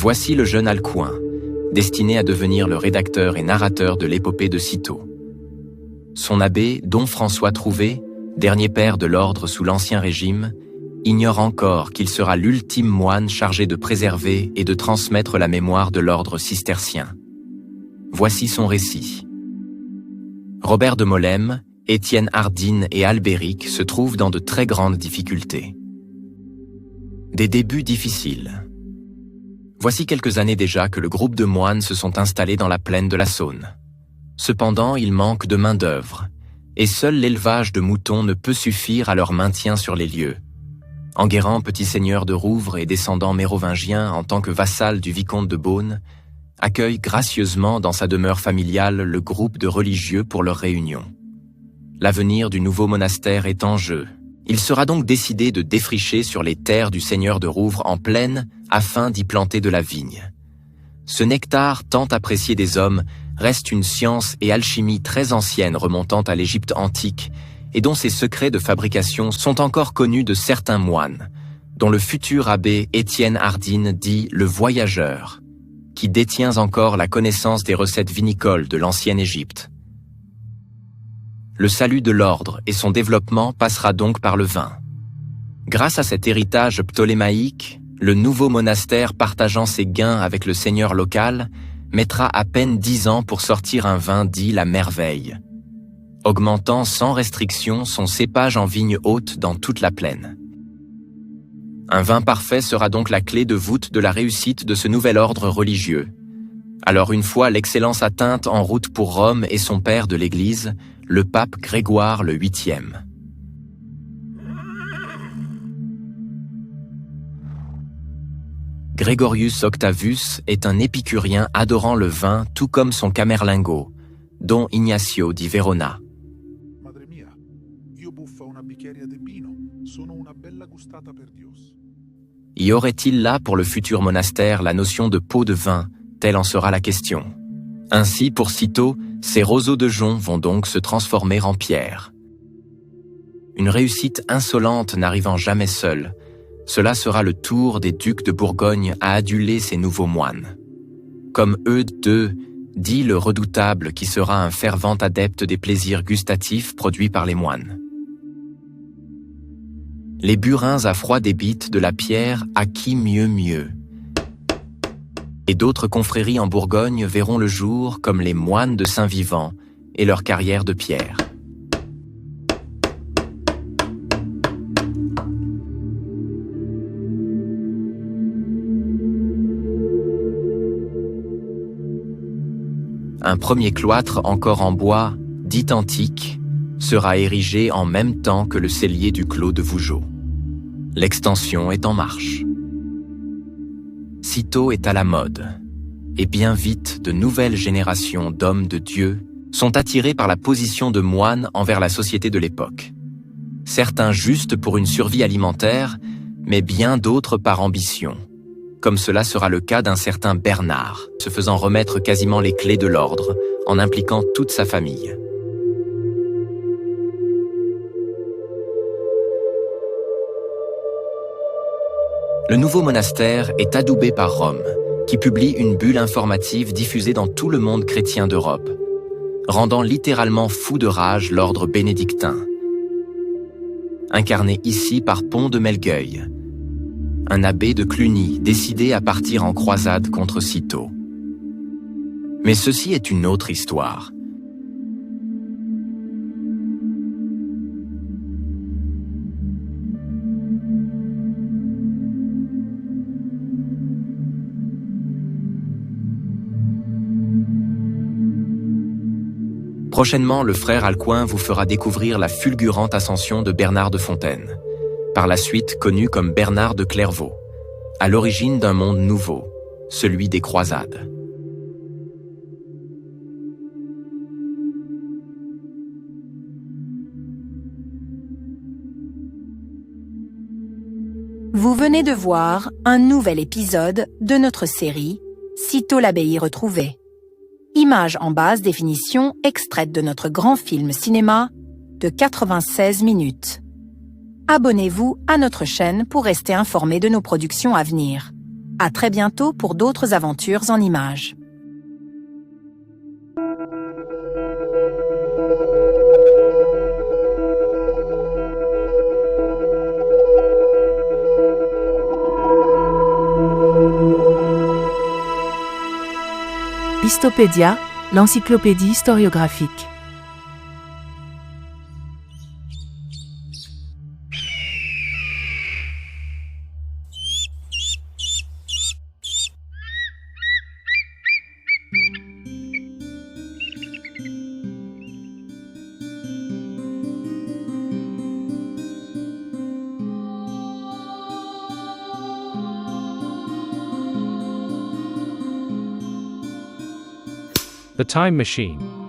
Voici le jeune Alcuin, destiné à devenir le rédacteur et narrateur de l'épopée de Cîteaux. Son abbé, Dom François Trouvé, dernier père de l'ordre sous l'Ancien Régime, ignore encore qu'il sera l'ultime moine chargé de préserver et de transmettre la mémoire de l'ordre cistercien. Voici son récit. Robert de Molesme, Étienne Hardin et Albéric se trouvent dans de très grandes difficultés. Des débuts difficiles. Voici quelques années déjà que le groupe de moines se sont installés dans la plaine de la Saône. Cependant, il manque de main-d'œuvre, et seul l'élevage de moutons ne peut suffire à leur maintien sur les lieux. Enguerrand, petit seigneur de Rouvres et descendant mérovingien en tant que vassal du vicomte de Beaune, accueille gracieusement dans sa demeure familiale le groupe de religieux pour leur réunion. L'avenir du nouveau monastère est en jeu. Il sera donc décidé de défricher sur les terres du seigneur de Rouvres en plaine afin d'y planter de la vigne. Ce nectar tant apprécié des hommes reste une science et alchimie très ancienne remontant à l'Égypte antique et dont ses secrets de fabrication sont encore connus de certains moines, dont le futur abbé Étienne Hardin dit le voyageur, qui détient encore la connaissance des recettes vinicoles de l'ancienne Égypte. Le salut de l'ordre et son développement passera donc par le vin. Grâce à cet héritage ptolémaïque, le nouveau monastère partageant ses gains avec le seigneur local mettra à peine 10 ans pour sortir un vin dit la merveille, augmentant sans restriction son cépage en vigne haute dans toute la plaine. Un vin parfait sera donc la clé de voûte de la réussite de ce nouvel ordre religieux. Alors une fois l'excellence atteinte, en route pour Rome et son père de l'Église, le pape Grégoire le VIIIe. Gregorius Octavius est un épicurien adorant le vin tout comme son camerlingo, Don Ignacio di Verona. Madre mia, io buffa una bicchiera di vino, sono una bella gustata per Dios. Y aurait-il là pour le futur monastère la notion de pot de vin, telle en sera la question. Ainsi, pour Cîteaux, ces roseaux de jonc vont donc se transformer en pierre. Une réussite insolente n'arrivant jamais seule, cela sera le tour des ducs de Bourgogne à aduler ces nouveaux moines. Comme Eudes II, dit le redoutable qui sera un fervent adepte des plaisirs gustatifs produits par les moines. Les burins à froid débitent de la pierre à qui mieux. Et d'autres confréries en Bourgogne verront le jour comme les moines de Saint-Vivant et leur carrière de pierre. Un premier cloître encore en bois, dit antique, sera érigé en même temps que le cellier du clos de Vougeot. L'extension est en marche. Cîteaux est à la mode, et bien vite de nouvelles générations d'hommes de Dieu sont attirés par la position de moine envers la société de l'époque. Certains juste pour une survie alimentaire, mais bien d'autres par ambition, comme cela sera le cas d'un certain Bernard, se faisant remettre quasiment les clés de l'ordre, en impliquant toute sa famille. Le nouveau monastère est adoubé par Rome, qui publie une bulle informative diffusée dans tout le monde chrétien d'Europe, rendant littéralement fou de rage l'ordre bénédictin. Incarné ici par Pont de Melgueil, un abbé de Cluny décidé à partir en croisade contre Cîteaux. Mais ceci est une autre histoire. Prochainement, le frère Alcuin vous fera découvrir la fulgurante ascension de Bernard de Fontaine, par la suite connu comme Bernard de Clairvaux, à l'origine d'un monde nouveau, celui des croisades. Vous venez de voir un nouvel épisode de notre série Cîteaux l'abbaye retrouvée. Images en basse définition extraites de notre grand film cinéma de 96 minutes. Abonnez-vous à notre chaîne pour rester informé de nos productions à venir. À très bientôt pour d'autres aventures en images. Histopédia, l'encyclopédie historiographique. The Time Machine.